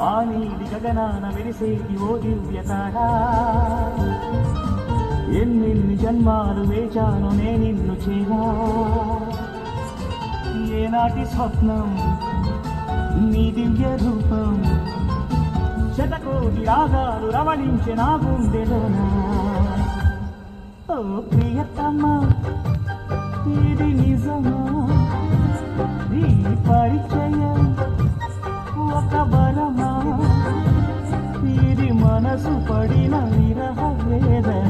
ఆ నీలి గగనాన వెలిసేటి ఓ దివ్యతారా ఎన్నెన్ని జన్మాలు వేచాను నే నిన్ను చేరా ఏనాటి స్వప్నం నీ దివ్య రూపం శతకోటి రాగాలు రవళించే నా గుండెలోనా ఓ ప్రియతమా ఇది నిజమా ఈ పరిచయం ఒక వరమా ఇది మనసు పడిన విరహ వేదన